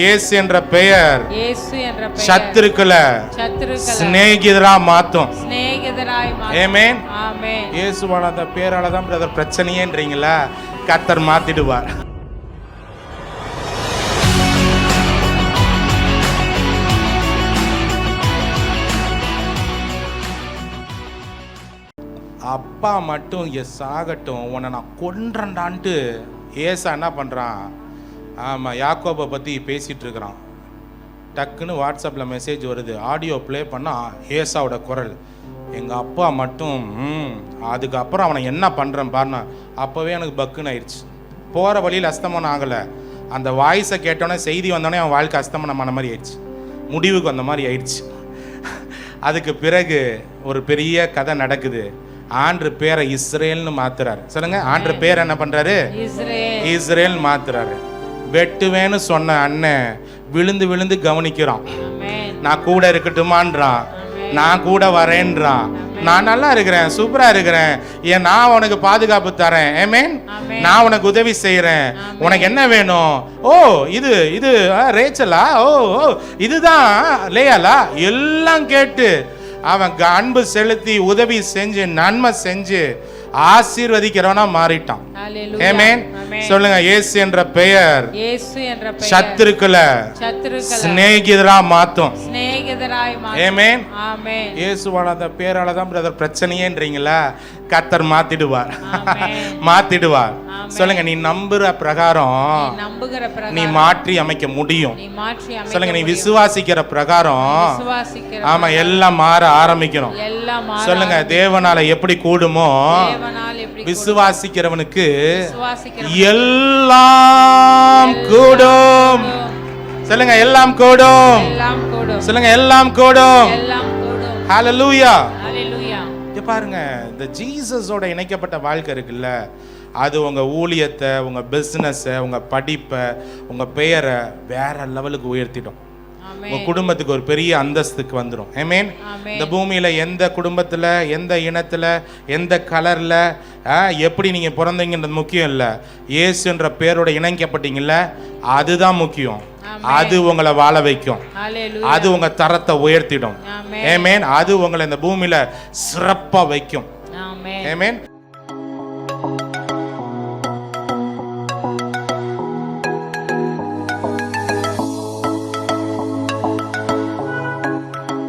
இயேசு என்ற பெயர் சத்துருக்களை சிநேகிதரா மாத்தும். ஆமென். இயேசுவான அந்த பேரால தான் பிரதர் பிரச்சனையேன்றீங்களா? கர்த்தர் மாத்திடுவார். அப்பா மட்டும் எஸ் ஆகட்டும், உன்னை நான் கொன்றேன்டான்ட்டு ஏசா என்ன பண்ணுறான்? ஆமாம், யாக்கோபை பற்றி பேசிகிட்டு இருக்கிறான். டக்குன்னு வாட்ஸ்அப்பில் மெசேஜ் வருது, ஆடியோ ப்ளே பண்ணால் ஏசாவோட குரல். எங்கள் அப்பா மட்டும் அதுக்கப்புறம் அவனை என்ன பண்ணுறேன் பாருண்ணா. அப்போவே எனக்கு பக்குன்னு ஆயிடுச்சு. போகிற வழியில் அஸ்தமனம் ஆகலை, அந்த வாய்ஸை கேட்டோன்னே செய்தி வந்தோடனே அவன் வாழ்க்கை அஸ்தமனமான மாதிரி ஆயிடுச்சு, முடிவுக்கு வந்த மாதிரி ஆயிடுச்சு. அதுக்கு பிறகு ஒரு பெரிய கதை நடக்குது. ஆண்டு பேரை இஸ்ரேல்னு மாத்துறாரு. சொல்லுங்க, ஆண்டு பேர் என்ன பண்றாரு? இஸ்ரேல் மாத்துறாரு. வெட்டுவேன்னு சொன்ன அண்ணன் விழுந்து விழுந்து கவனிக்கிறான். நான் கூட இருக்கட்டுமான்றான், நான் கூட வரேன்றான். நான் நல்லா இருக்கிறேன், சூப்பரா இருக்கிறேன், ஏன் நான் உனக்கு பாதுகாப்பு தரேன். ஆமென். நான் உனக்கு உதவி செய்யறேன். உனக்கு என்ன வேணும்? ஓ இது இது ரேச்சலா? ஓ இதுதான் லேயாலா? எல்லாம் கேட்டு அவன் அன்பு செலுத்தி உதவி செஞ்சு நன்மை செஞ்சு ஆசீர்வதிக்கிறவனா மாறிட்டான். ஆமென். சொல்லுங்க, இயேசு என்ற பெயர் சத்துருக்களை சிநேகிதரா மாத்தும். ஆமென். இயேசுவான அந்த பேரால தான் பிரதர் பிரச்சனையேன்றீங்களா? கர்த்தர் மாத்திடுவார். மாத்திடுவார். சொல்லுங்க, நீ நம்புற பிரகாரம் நீ மாற்றி அமைக்க முடியும். சொல்லுங்க, நீ விசுவாசிக்கிற பிரகாரம் ஆமா எல்லாம் மாற ஆரம்பிக்கணும். சொல்லுங்க, தேவனால எப்படி கூடுமோ விசுவாசிக்கிறவனுக்கு எல்லாம் கூடும். சொல்லுங்க, எல்லாம் கூடும். சொல்லுங்க, எல்லாம் கூடும். ஹல்லேலூயா. பாருங்க, இந்த ஜீசஸோட இணைக்கப்பட்ட வாழ்க்கை இருக்குல்ல, அது உங்க ஊழியத்தை, உங்க பிசினஸை, உங்க படிப்பை, உங்க பெயரை வேற லெவலுக்கு உயர்த்திடும். உங்க குடும்பத்துக்கு ஒரு பெரிய அந்தஸ்துக்கு வந்துடும். ஆமென். இந்த பூமியில எந்த குடும்பத்துல, எந்த இனத்துல, எந்த கலர்ல, எப்படி நீங்க பிறந்தீங்கன்றது முக்கியம் இல்லை. இயேசுன்ற பேரோட இணைக்கப்பட்டீங்கல்ல, அதுதான் முக்கியம். அது உங்களை வாழ வைக்கும். அது உங்க தரத்தை உயர்த்திடும். ஆமென். அது உங்களை இந்த பூமியில சிறப்பா வைக்கும். ஆமென்.